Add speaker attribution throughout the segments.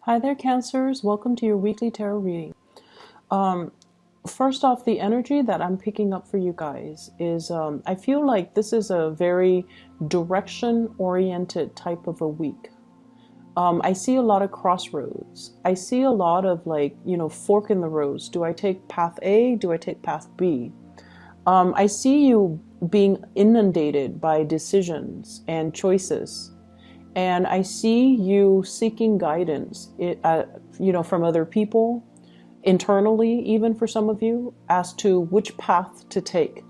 Speaker 1: Hi there, Cancers. Welcome to your weekly tarot reading. Um, First off, the energy that I'm picking up for you guys is I feel like this is a very direction oriented type of a week. I see a lot of crossroads. I see a lot of fork in the roads. Do I take path A? Do I take path B? I see you being inundated by decisions and choices. And I see you seeking guidance, from other people, internally, even for some of you, as to which path to take.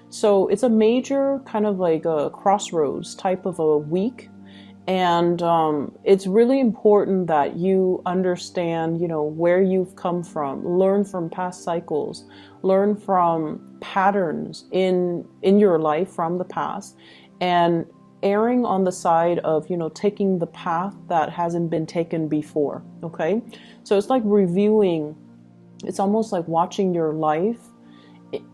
Speaker 1: So it's a major kind of like a crossroads type of a week. And it's really important that you understand, where you've come from, learn from past cycles, learn from patterns in your life from the past, and erring on the side of, taking the path that hasn't been taken before. Okay. So it's like reviewing, it's almost like watching your life,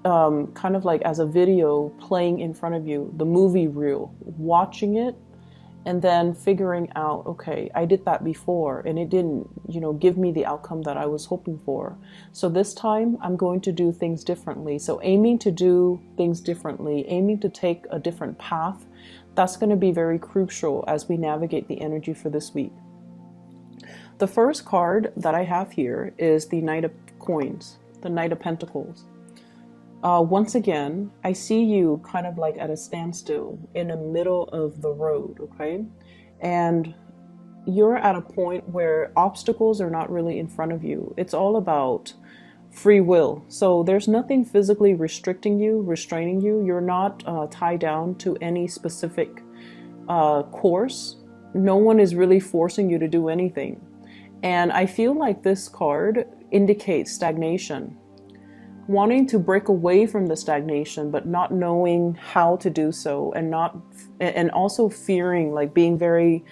Speaker 1: kind of like as a video playing in front of you, the movie reel, watching it and then figuring out, okay, I did that before and it didn't, give me the outcome that I was hoping for. So this time I'm going to do things differently. So aiming to do things differently, aiming to take a different path, that's going to be very crucial as we navigate the energy for this week. The first card that I have here is the Knight of Coins, the Knight of Pentacles. Once again, I see you kind of like at a standstill in the middle of the road, okay? And you're at a point where obstacles are not really in front of you. It's all about free will. So there's nothing physically restricting you, restraining you. You're not tied down to any specific course. No one is really forcing you to do anything. And I feel like this card indicates stagnation. Wanting to break away from the stagnation, but not knowing how to do so, and also fearing, like being very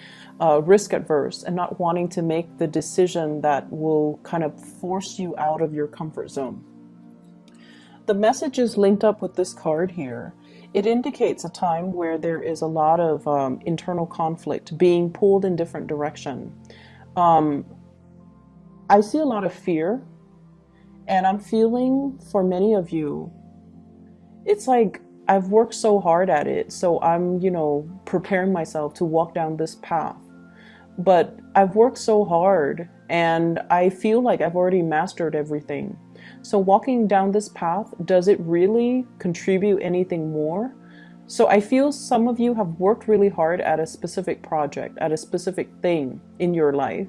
Speaker 1: risk adverse and not wanting to make the decision that will kind of force you out of your comfort zone. The message is linked up with this card here. It indicates a time where there is a lot of internal conflict, being pulled in different direction. I see a lot of fear. And I'm feeling for many of you, it's like I've worked so hard at it. So I'm, preparing myself to walk down this path. But I've worked so hard and I feel like I've already mastered everything. So walking down this path, does it really contribute anything more? So I feel some of you have worked really hard at a specific project, at a specific thing in your life.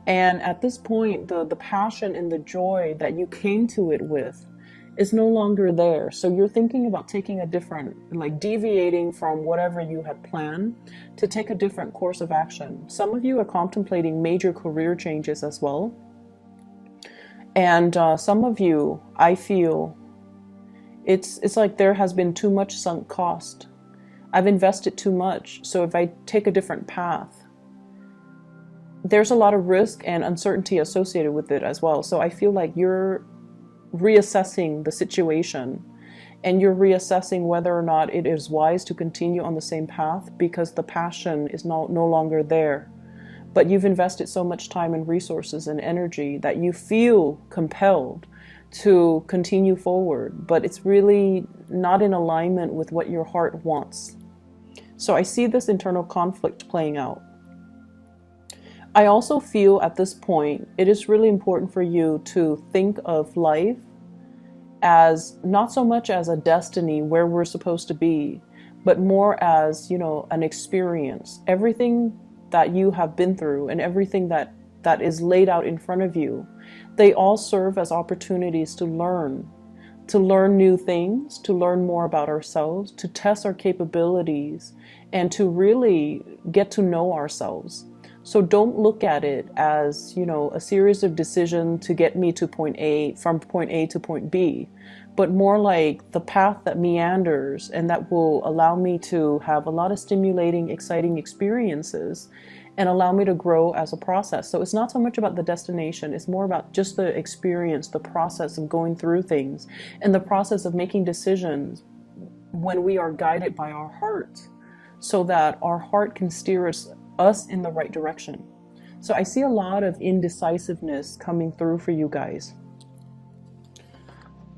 Speaker 1: And at this point, the passion and the joy that you came to it with is no longer there. So you're thinking about taking a different, like deviating from whatever you had planned to take a different course of action. Some of you are contemplating major career changes as well. And some of you, I feel, it's like there has been too much sunk cost. I've invested too much. So if I take a different path, there's a lot of risk and uncertainty associated with it as well. So I feel like you're reassessing the situation and you're reassessing whether or not it is wise to continue on the same path because the passion is no longer there. But you've invested so much time and resources and energy that you feel compelled to continue forward, but it's really not in alignment with what your heart wants. So I see this internal conflict playing out. I also feel at this point, it is really important for you to think of life as not so much as a destiny where we're supposed to be, but more as, an experience. Everything that you have been through and everything that is laid out in front of you, they all serve as opportunities to learn new things, to learn more about ourselves, to test our capabilities, and to really get to know ourselves. So don't look at it as, a series of decisions to get me to point A, from point A to point B, but more like the path that meanders and that will allow me to have a lot of stimulating, exciting experiences and allow me to grow as a process. So it's not so much about the destination, it's more about just the experience, the process of going through things and the process of making decisions when we are guided by our heart so that our heart can steer us in the right direction. So I see a lot of indecisiveness coming through for you guys.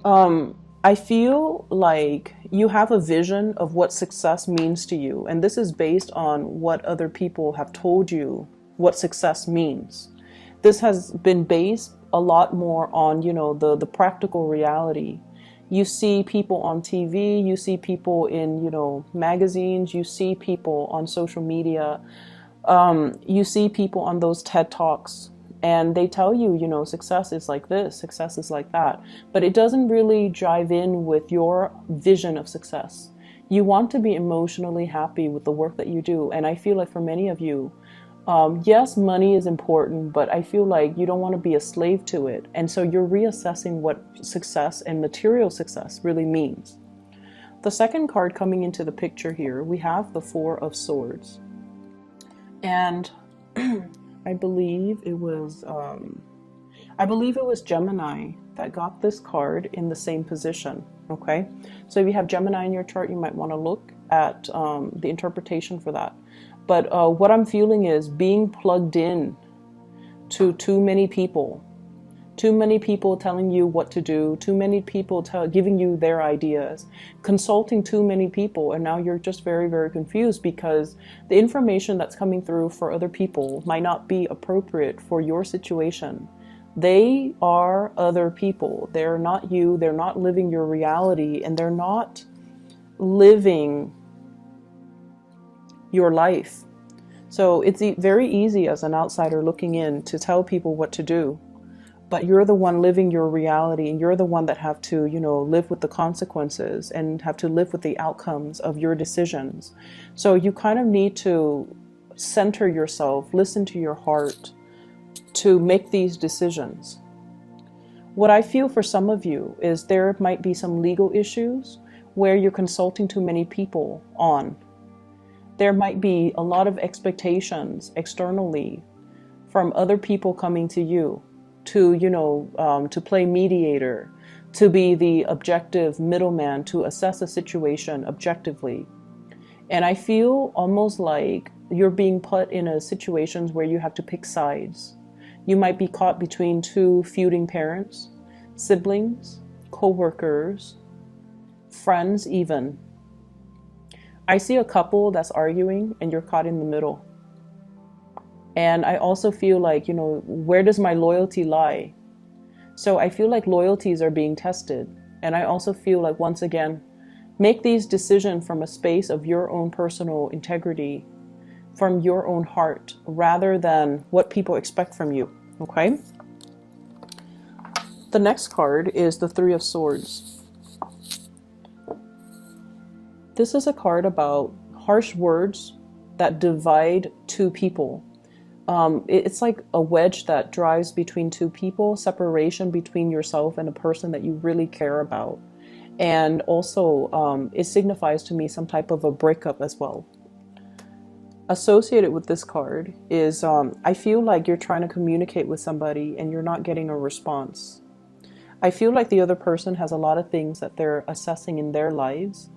Speaker 1: I feel like you have a vision of what success means to you, and this is based on what other people have told you what success means. This has been based a lot more on, you know, the practical reality. You see people on TV, you see people in, you know, magazines, you see people on social media, you see people on those TED Talks, and they tell you, you know, success is like this, success is like that, but it doesn't really jive in with your vision of success. You want to be emotionally happy with the work that you do, and I feel like for many of you, yes, money is important, but I feel like you don't want to be a slave to it, and so you're reassessing what success and material success really means. The second card coming into the picture here, we have the Four of Swords, and I believe it was Gemini that got this card in the same position. Okay, so if you have Gemini in your chart, you might want to look at the interpretation for that. But what I'm feeling is being plugged in to too many people telling you what to do, too many people giving you their ideas, consulting too many people, and now you're just very, very confused because the information that's coming through for other people might not be appropriate for your situation. They are other people. They're not you. They're not living your reality, and they're not living your life. So it's very easy as an outsider looking in to tell people what to do. But you're the one living your reality, and you're the one that have to, you know, live with the consequences and have to live with the outcomes of your decisions. So you kind of need to center yourself, listen to your heart to make these decisions. What I feel for some of you is there might be some legal issues where you're consulting too many people on. There might be a lot of expectations externally from other people coming to you to, you know, to play mediator, to be the objective middleman, to assess a situation objectively. And I feel almost like you're being put in a situations where you have to pick sides. You might be caught between two feuding parents, siblings, co-workers, friends even. I see a couple that's arguing and you're caught in the middle. And I also feel like, you know, where does my loyalty lie? So I feel like loyalties are being tested. And I also feel like, once again, make these decisions from a space of your own personal integrity, from your own heart, rather than what people expect from you. Okay? The next card is the Three of Swords. This is a card about harsh words that divide two people. It's like a wedge that drives between two people, separation between yourself and a person that you really care about. And also, it signifies to me some type of a breakup as well. Associated with this card is, I feel like you're trying to communicate with somebody and you're not getting a response. I feel like the other person has a lot of things that they're assessing in their lives,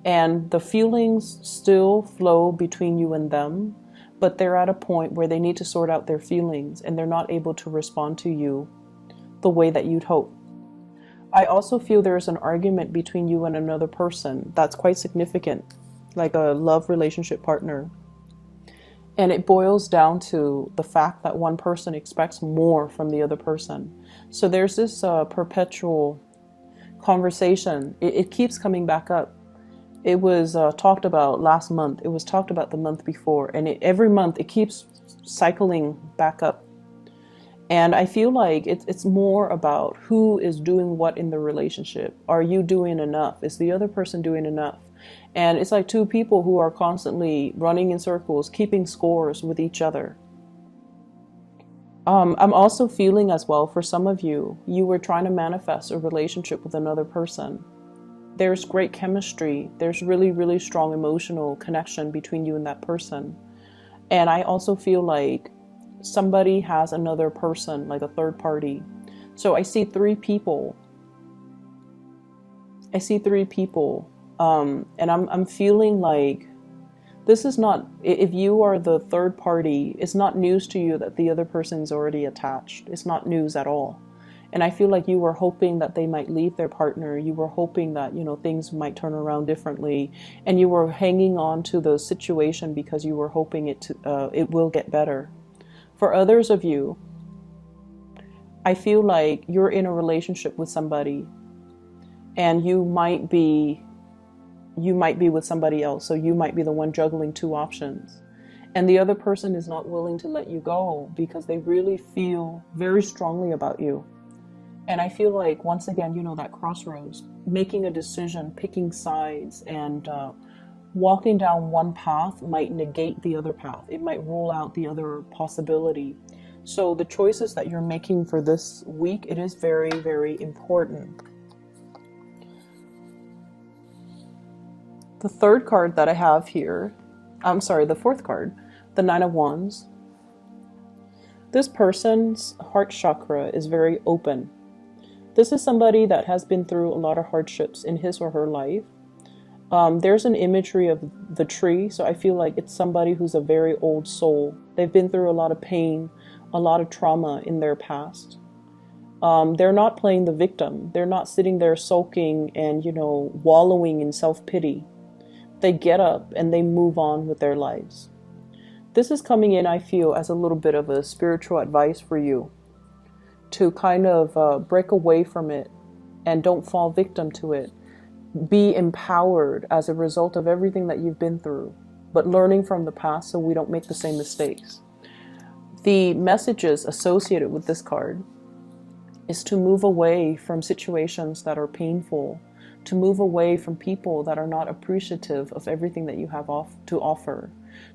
Speaker 1: and the feelings still flow between you and them, but they're at a point where they need to sort out their feelings and they're not able to respond to you the way that you'd hope. I also feel there's an argument between you and another person that's quite significant, like a love relationship partner. And it boils down to the fact that one person expects more from the other person. So there's this perpetual conversation. It keeps coming back up. It was talked about last month. It was talked about the month before. And every month it keeps cycling back up. And I feel like it's more about who is doing what in the relationship. Are you doing enough? Is the other person doing enough? And it's like two people who are constantly running in circles, keeping scores with each other. I'm also feeling as well, for some of you, you were trying to manifest a relationship with another person. There's great chemistry. There's really, really strong emotional connection between you and that person. And I also feel like somebody has another person, like a third party. So I see three people. And I'm feeling like This is not, if you are the third party, it's not news to you that the other person's already attached. It's not news at all. And I feel like you were hoping that they might leave their partner. You were hoping that, you know, things might turn around differently. And you were hanging on to the situation because you were hoping it will get better. For others of you, I feel like you're in a relationship with somebody and you might be with somebody else. So you might be the one juggling two options. And the other person is not willing to let you go because they really feel very strongly about you. And I feel like, once again, you know, that crossroads, making a decision, picking sides, and walking down one path might negate the other path. It might rule out the other possibility. So the choices that you're making for this week, it is very, very important. The third card that I have here, the fourth card, the Nine of Wands. This person's heart chakra is very open. This is somebody that has been through a lot of hardships in his or her life. There's an imagery of the tree, so I feel like it's somebody who's a very old soul. They've been through a lot of pain, a lot of trauma in their past. They're not playing the victim. They're not sitting there sulking and, you know, wallowing in self-pity. They get up and they move on with their lives. This is coming in, I feel, as a little bit of a spiritual advice for you to kind of break away from it and don't fall victim to it. Be empowered as a result of everything that you've been through, but learning from the past so we don't make the same mistakes. The messages associated with this card is to move away from situations that are painful, to move away from people that are not appreciative of everything that you have to offer,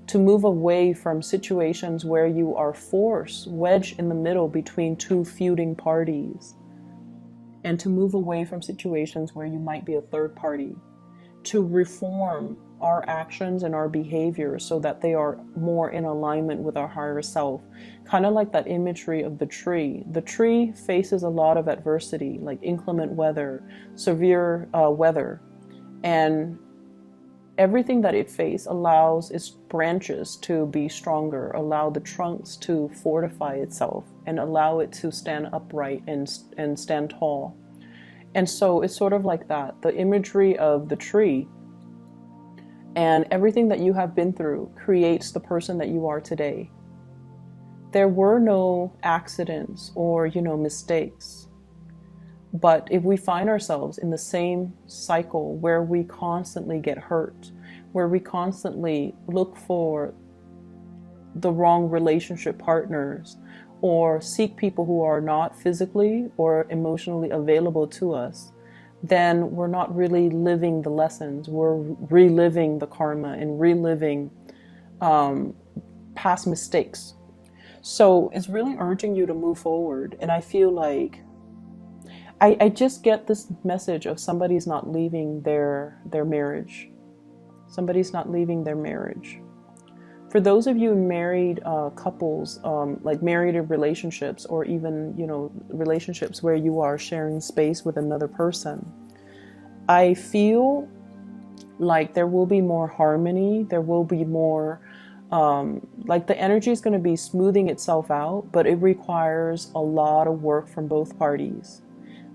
Speaker 1: to move away from situations where you are wedged in the middle between two feuding parties, and to move away from situations where you might be a third party, to reform our actions and our behavior so that they are more in alignment with our higher self. Kind of like that imagery of the tree. The tree faces a lot of adversity, like inclement weather, severe weather, and everything that it faces allows its branches to be stronger, allow the trunks to fortify itself, and allow it to stand upright and stand tall. And so it's sort of like that, the imagery of the tree. And everything that you have been through creates the person that you are today. There were no accidents or, you know, mistakes. But if we find ourselves in the same cycle where we constantly get hurt, where we constantly look for the wrong relationship partners, or seek people who are not physically or emotionally available to us, then we're not really living the lessons. We're reliving the karma and reliving past mistakes. So it's really urging you to move forward. And I feel like I just get this message of somebody's not leaving their marriage. Somebody's not leaving their marriage. For those of you married couples, like married relationships, or even, you know, relationships where you are sharing space with another person, I feel like there will be more harmony. There will be more, like the energy is going to be smoothing itself out, but it requires a lot of work from both parties.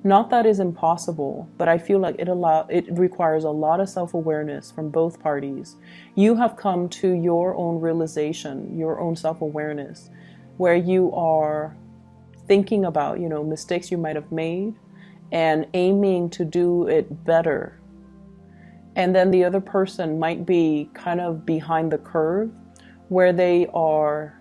Speaker 1: Not that is impossible, but I feel like it requires a lot of self-awareness from both parties. You have come to your own realization, your own self-awareness, where you are thinking about, you know, mistakes you might have made and aiming to do it better. And then the other person might be kind of behind the curve, where they're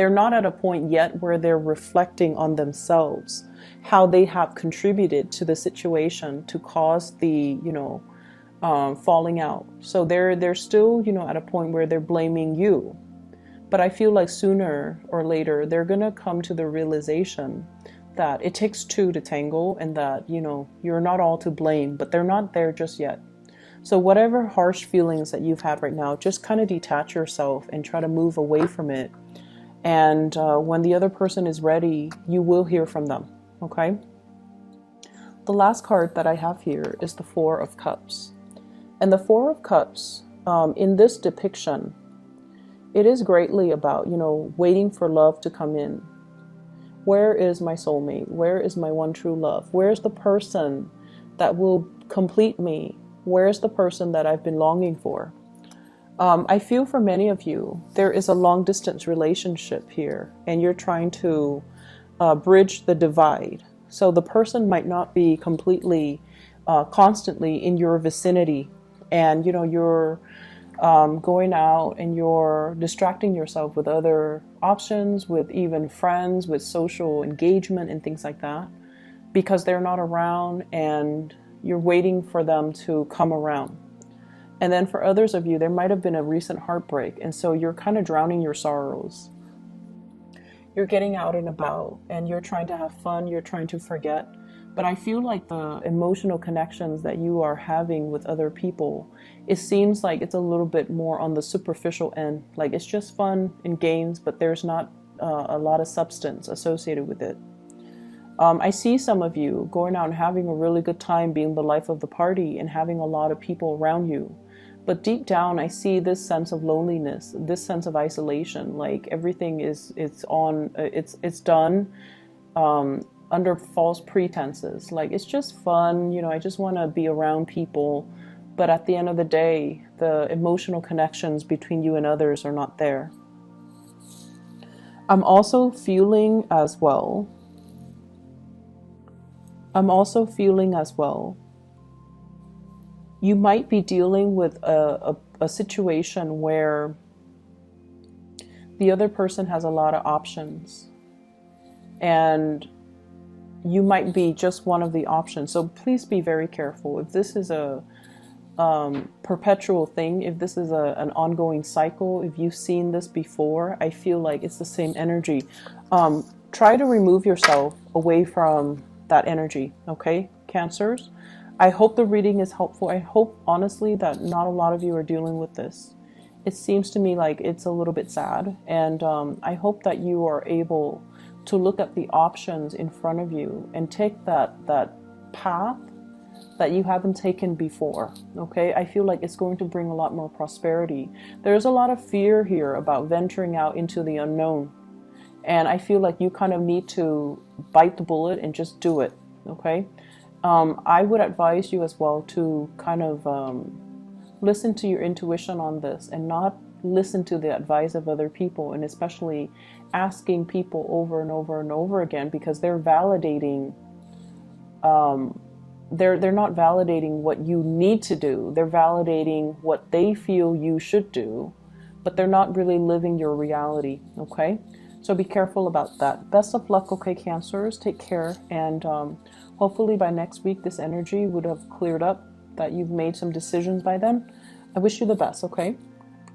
Speaker 1: not at a point yet where they're reflecting on themselves, how they have contributed to the situation to cause the, you know, falling out. So they're still, you know, at a point where they're blaming you. But I feel like sooner or later, they're going to come to the realization that it takes two to tango, and that, you know, you're not all to blame, but they're not there just yet. So whatever harsh feelings that you've had right now, just kind of detach yourself and try to move away from it. And when the other person is ready, you will hear from them. Okay? The last card that I have here is the Four of Cups. And the Four of Cups in this depiction, it is greatly about, you know, waiting for love to come in. Where is my soulmate? Where is my one true love? Where's the person that will complete me? Where's the person that I've been longing for? I feel for many of you, there is a long distance relationship here, and you're trying to bridge the divide. So the person might not be completely, constantly in your vicinity, and you know, you're going out and you're distracting yourself with other options, with even friends, with social engagement and things like that, because they're not around and you're waiting for them to come around. And then for others of you, there might have been a recent heartbreak, and so you're kind of drowning your sorrows. You're getting out and about, and you're trying to have fun, you're trying to forget. But I feel like the emotional connections that you are having with other people, it seems like it's a little bit more on the superficial end. Like it's just fun and games, but there's not a lot of substance associated with it. I see some of you going out and having a really good time, being the life of the party and having a lot of people around you. But deep down, I see this sense of loneliness, this sense of isolation. Like everything it's done under false pretenses. Like it's just fun, you know, I just want to be around people. But at the end of the day, the emotional connections between you and others are not there. I'm also feeling as well. You might be dealing with a situation where the other person has a lot of options, and you might be just one of the options. So please be very careful. If this is a perpetual thing, if this is an ongoing cycle, if you've seen this before, I feel like it's the same energy. Try to remove yourself away from that energy, okay, Cancers? I hope the reading is helpful. I hope, honestly, that not a lot of you are dealing with this. It seems to me like it's a little bit sad, and I hope that you are able to look at the options in front of you and take that path that you haven't taken before, okay? I feel like it's going to bring a lot more prosperity. There's a lot of fear here about venturing out into the unknown, and I feel like you kind of need to bite the bullet and just do it, okay? I would advise you as well to kind of listen to your intuition on this and not listen to the advice of other people, and especially asking people over and over and over again, because they're validating, they're not validating what you need to do. They're validating what they feel you should do, but they're not really living your reality, okay? So be careful about that. Best of luck, okay, Cancers? Take care, and hopefully by next week this energy would have cleared up, that you've made some decisions by then. I wish you the best, okay?